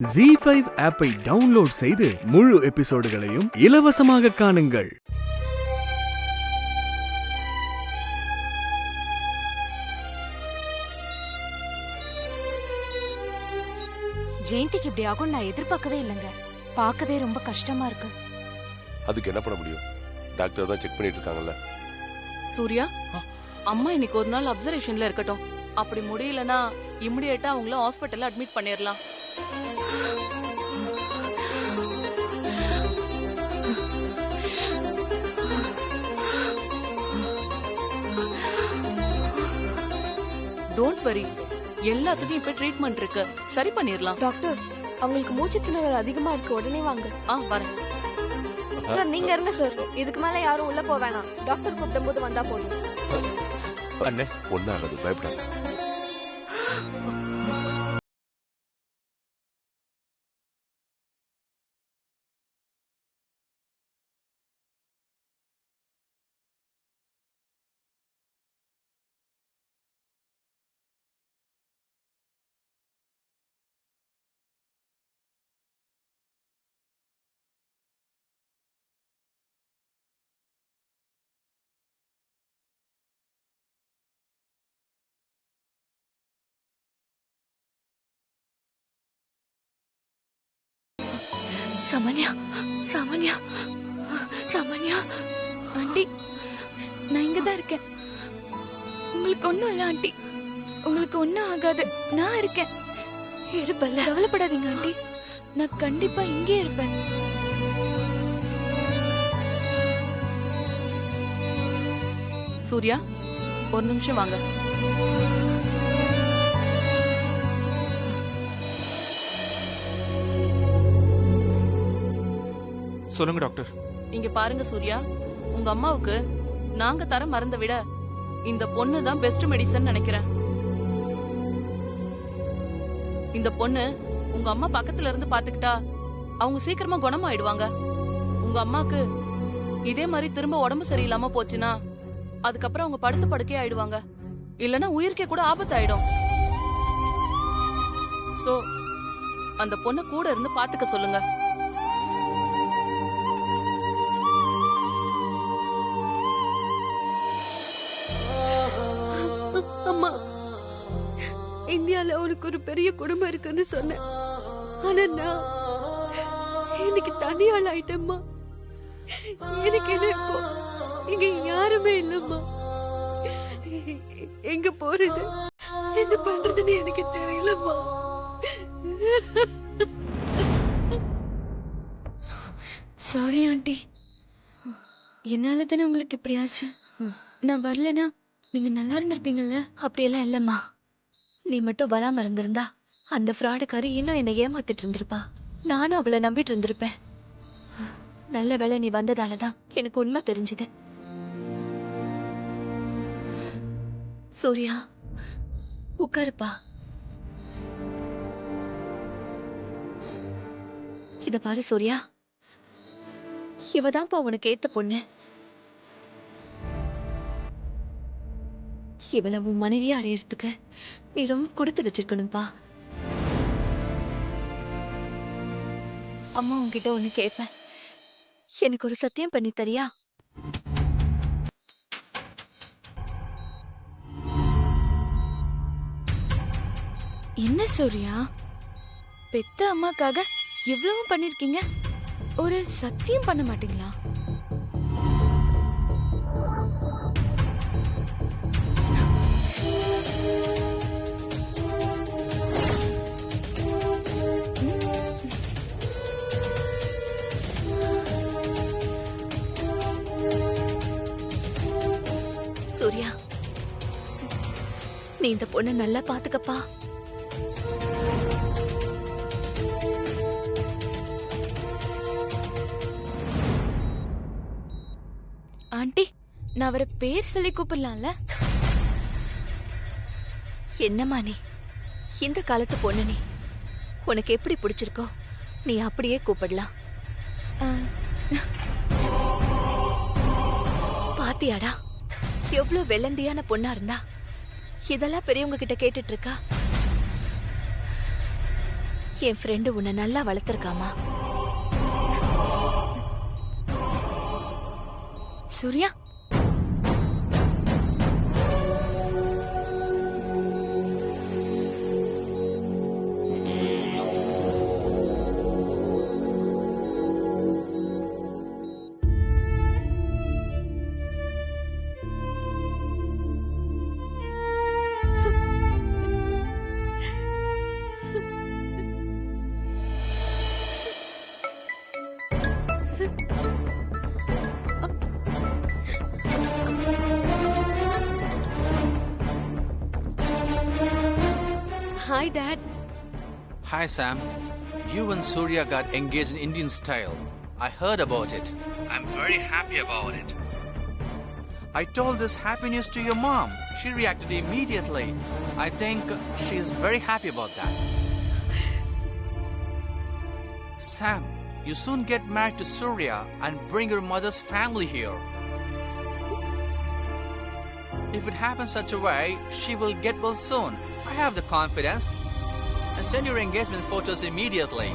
ZEE5 ஆப்பை download செய்து முழு எபிசோடுகளையும் இலவசமாக காணுங்கள். ஜெயந்திக்கு இப்படி ஆகும் நான் எதிர்பார்க்கவே இல்லைங்க. பார்க்கவே ரொம்ப கஷ்டமா இருக்கு. அதுக்கு என்ன பண்ண முடியும்? டாக்டர் தான் செக் பண்ணிட்டு இருக்காங்கல்ல. சூர்யா, அம்மா இன்னைக்கு ஒரு நாள் அப்சர்வேஷன்ல இருக்கட்டும். அப்படி முடியலனா இமிடியேட்டா அவங்கள ஹாஸ்பிடல்ல அட்மிட் பண்ணிரலாம். டோன்ட் வரி, எல்லாத்துக்கும் இப்ப ட்ரீட்மெண்ட் இருக்கு, சரி பண்ணிரலாம். டாக்டர், அவங்களுக்கு மூச்சு திணறல் அதிகமா இருக்கு, உடனே வாங்க. வரேன் சார். நீங்க இருங்க சார், இதுக்கு மேல யாரும் உள்ள போக வேணாம். டாக்டர் கூப்பிடும் போது வந்தா போதும். அண்ணே ஒன்னாகாது, பயப்படாது. சாமான்யா, சாமான்யா, சாமான்யா, ஆண்டி, நான் இங்கதான் இருக்கேன். உங்களுக்கு ஒண்ணும் இல்ல ஆண்டி, உங்களுக்கு ஒண்ணும் ஆகாது, நான் இருக்கேன். இருப்பல்ல, கவலைப்படாதீங்க ஆண்டி, நான் கண்டிப்பா இங்கே இருப்பேன். சூர்யா, ஒரு நிமிஷம் வாங்க. சொல்லுங்க டாக்டர். இங்க பாருங்க சூர்யா, உங்க அம்மாவுக்கு நாங்க தர மருந்த விட இந்த பொண்ணு தான் பெஸ்ட் மெடிசன் நினைக்கிறேன். இந்த பொண்ணு உங்க அம்மா பக்கத்துல இருந்து பாத்துக்கிட்டா அவங்க சீக்கிரமா குணமாயிடுவாங்க. உங்க அம்மாக்கு இதே மாதிரி திரும்ப உடம்பு சரியில்லாம போச்சுன்னா அதுக்கப்புறம் அவங்க படுத்து படுக்கே ஆயிடுவாங்க, இல்லனா உயிருக்கே கூட ஆபத்தாயிடும். சோ அந்த பொண்ணு கூட இருந்து பாத்துக்க சொல்லுங்க. அம்மா, இந்தியால உனக்கு ஒரு பெரிய குடும்பம் இருக்குன்னு சொன்னேன். ஆனா நான் இன்னைக்கு தனியாள் ஆயிட்டேம்மா. எனக்கு என்ன இப்போ இங்க யாருமே இல்லம்மா. எங்க போறது, என்ன பண்றதுன்னு எனக்கு தெரியலம்மா. சாரி ஆண்டி, என்னால தானே உங்களுக்கு இப்படி ஆச்சு. நான் வரலனா நீங்க நல்லா இருந்திருப்பீங்கல்ல. அப்படியெல்லாம் இல்லம்மா, நீ மட்டும் வராம இருந்திருந்தா அந்த ஃப்ராடுக்காரி இன்னும் என்னை ஏமாத்திட்டு இருந்திருப்பா. நானும் அவளை நம்பிட்டு இருந்திருப்பேன். நல்ல வேளை நீ வந்ததாலதான் எனக்கு உண்மை தெரிஞ்சுது. சூர்யா, உட்காருப்பா. இத பாரு சூர்யா, இவதான்ப்பா உனக்கு ஏத்த பொண்ணு. இவளை உன் மனைவியா அடையறதுக்கு நீ ரொம்ப கொடுத்து வச்சிருக்கணும்பா. அம்மா உன்கிட்ட ஒண்ணு கேட்பேன், எனக்கு ஒரு சத்தியம் பண்ணி தரியா? என்ன சூர்யா, பெத்த அம்மாக்காக இவ்வளவு பண்ணிருக்கீங்க, ஒரு சத்தியம் பண்ண மாட்டீங்களா? சூர்யா, நீ இந்த பொண்ணை நல்லா பாத்துக்கப்பா. ஆண்டி, நான் அவரை பேர் சொல்லி கூப்பிடலாம்ல? என்னம்மா நீ, இந்த காலத்து பொண்ணு நீ, உனக்கு எப்படி பிடிச்சிருக்கோ நீ அப்படியே கூப்பிடலாம். பாத்தியாடா, எவ்வளவு வெள்ளந்தியான பொண்ணா இருந்தா இதெல்லாம் பெரியவங்க கிட்ட கேட்டுட்டு இருக்கா. என் ஃப்ரெண்டு உன்னை நல்லா வளர்த்திருக்காமா. Surya, hi dad. Hi Sam, you and Surya got engaged in Indian style. I heard about it. I'm very happy about it. I told this happy news to your mom. She reacted immediately. I think she's very happy about that. Sam, you soon get married to Surya and bring your mother's family here. If it happens such a way, she will get well soon. I have the confidence. And send your engagement photos immediately.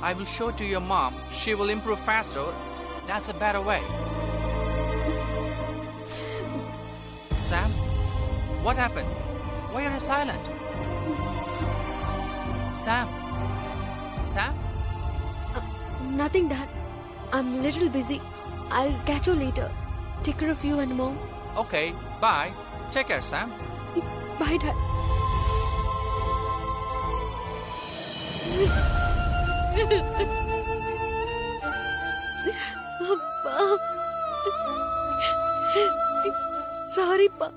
I will show to your mom. She will improve faster. That's a better way. Sam, what happened? Why are you silent? Sam? Sam? Nothing, Dad. I'm a little busy. I'll catch you later. Take care of you and Mom. Okay, bye. Take care, Sam. Bye, Dad. அப்பா, சாரிப்பா.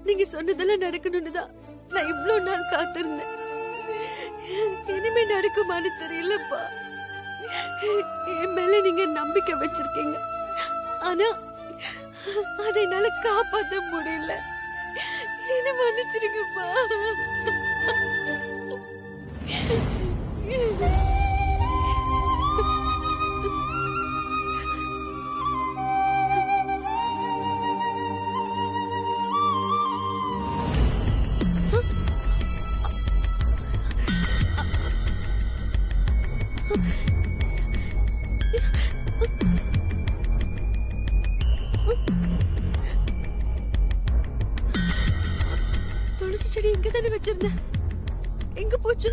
நீங்க சொன்னதெல்லாம் நடக்கணும்னு தான் நான் இவ்ளோ நாள் காத்திருந்தேன். இனிமே நடக்குமான்னு தெரியலப்பா. என் மேல நீங்க நம்பிக்கை வச்சிருக்கீங்க, ஆனா அதை என்னால காப்பாத்த முடியல. என்ன மன்னிச்சிருங்கப்பா. துளசி செடி எங்க தானே வச்சிருந்தேன், எங்க போச்சு?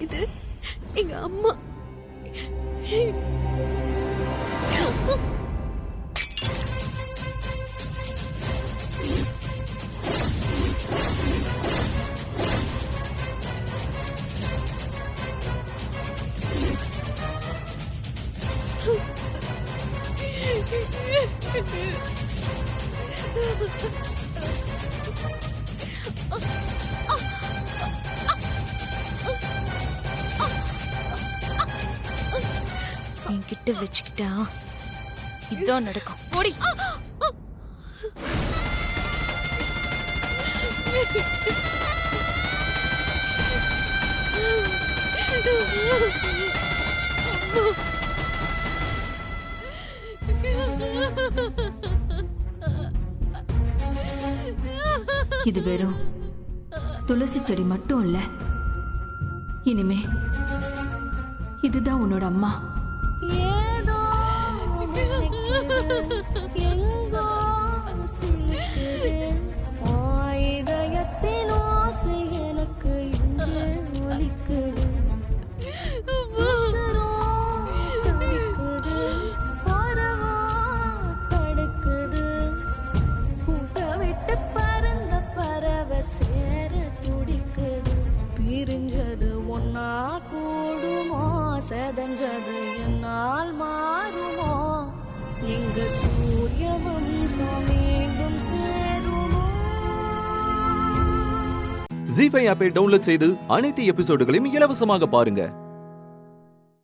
இது எங்க அம்மா. என்கிட்ட வச்சுக்கிட்டா இதான் நடக்கும். ஓடி. இது வெறும் துளசி செடி மட்டும் இல்ல, இனிமே இதுதான் உன்னோட அம்மா. ஏதோ எங்கோ சிரிக்குது, இதயத்தின் ஓசை எனக்கு இங்கே ஒலிக்குது. உசுரோ தவிக்குது, பறவா தடுக்குது, கூட்ட விட்டு பறந்த பறவை சேர துடிக்குது. பிரிஞ்சது ஒன்னா கூடுமோ, செதஞ்சது என்னால் மாறுமோ, எங்க ஜீ5 ஆப்பை டவுன்லோட் செய்து அனைத்து எபிசோடுகளையும் இலவசமாக பாருங்க.